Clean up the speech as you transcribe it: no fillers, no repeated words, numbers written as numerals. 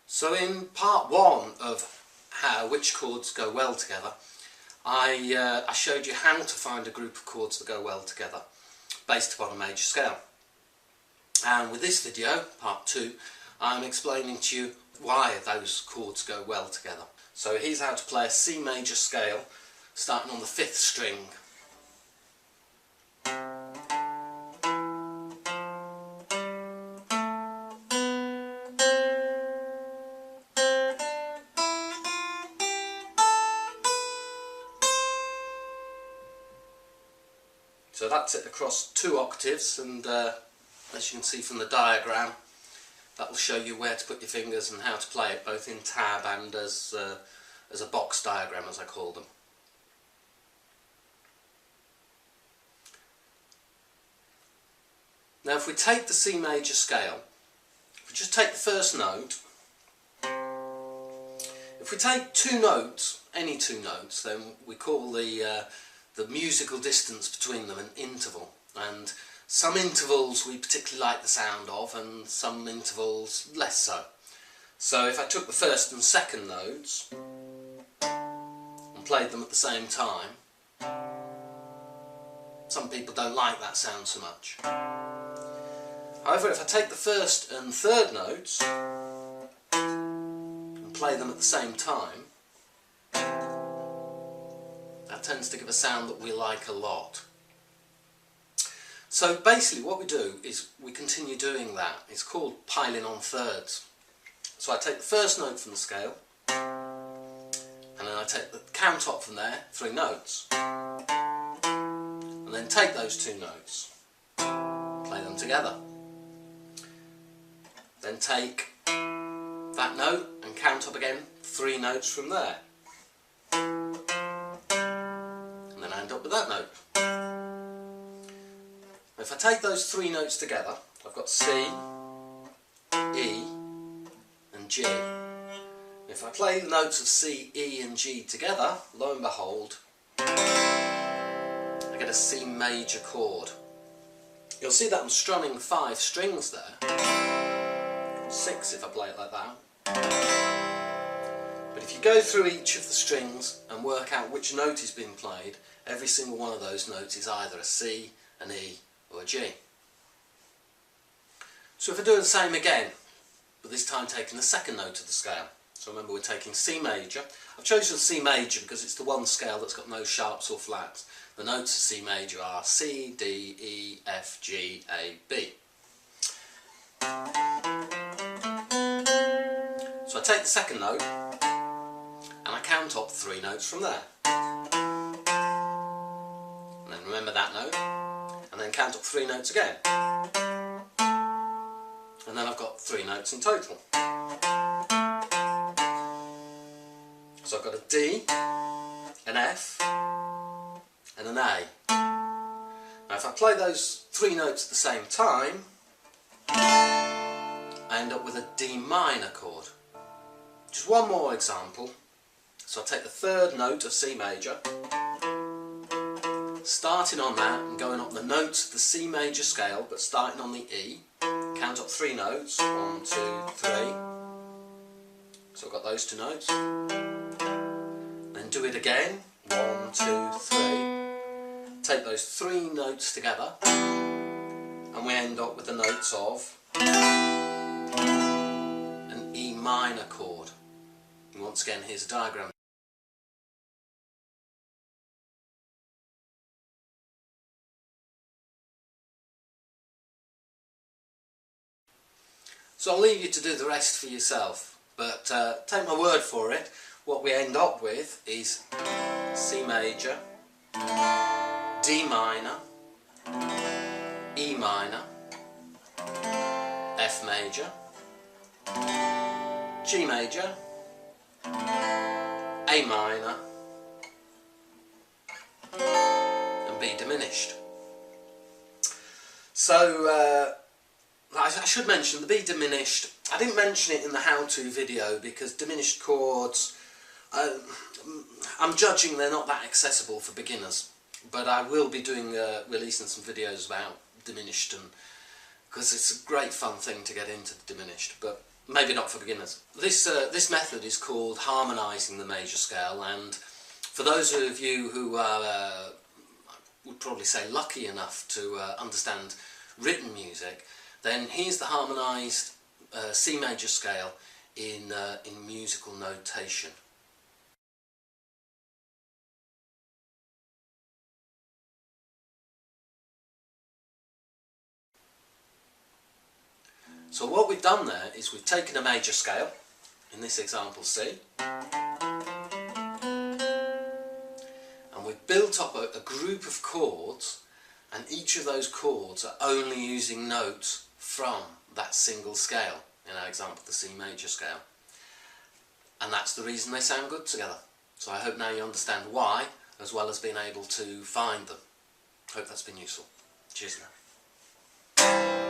So in part one of which chords go well together, I showed you how to find a group of chords that go well together based upon a major scale. And with this video, part two, I'm explaining to you why those chords go well together. So here's how to play a C major scale starting on the 5th string. So that's it across 2 octaves, and as you can see from the diagram, that will show you where to put your fingers and how to play it, both in tab and as a box diagram, as I call them. Now if we take the C major scale, if we just take the first note, if we take 2 notes, any 2 notes, then we call the musical distance between them an interval, and some intervals we particularly like the sound of and some intervals less so. So if I took the first and second notes and played them at the same time, some people don't like that sound so much. However, if I take the first and third notes and play them at the same time, that tends to give a sound that we like a lot. So basically what we do is we continue doing that. It's called piling on thirds. So I take the first note from the scale, and then I take the count up from there, 3 notes, and then take those 2 notes, play them together. Then take that note and count up again 3 notes from there. And then I end up with that note. If I take those 3 notes together, I've got C, E and G. If I play the notes of C, E and G together, lo and behold, I get a C major chord. You'll see that I'm strumming 5 strings there. 6 if I play it like that. But if you go through each of the strings and work out which note is being played, every single one of those notes is either a C, an E or a G. So if I do the same again, but this time taking the second note of the scale. So remember, we're taking C major. I've chosen C major because it's the one scale that's got no sharps or flats. The notes of C major are C, D, E, F, G, A, B. So I take the second note and I count up 3 notes from there. And then remember that note, and then count up 3 notes again. And then I've got 3 notes in total. So I've got a D, an F and an A. Now if I play those 3 notes at the same time, I end up with a D minor chord. Just one more example. So I take the 3rd note of C major, starting on that and going up the notes of the C major scale, but starting on the E, count up 3 notes, 1, 2, 3. So I've got those 2 notes. Then do it again, 1, 2, 3. Take those 3 notes together, and we end up with the notes of an E minor chord. And once again, here's a diagram. So I'll leave you to do the rest for yourself, but take my word for it, what we end up with is C major, D minor, E minor, F major, G major, A minor and B diminished. So I should mention the B diminished. I didn't mention it in the how-to video because diminished chords, I'm judging they're not that accessible for beginners, but I will be doing releasing some videos about diminished, and because it's a great fun thing to get into the diminished. But maybe not for beginners. This method is called harmonizing the major scale, and for those of you who are, would probably say, lucky enough to understand written music, then here's the harmonized C major scale in musical notation. So what we've done there is we've taken a major scale, in this example C, and we've built up a group of chords, and each of those chords are only using notes from that single scale, in our example the C major scale. And that's the reason they sound good together. So I hope now you understand why, as well as being able to find them. Hope that's been useful. Cheers now.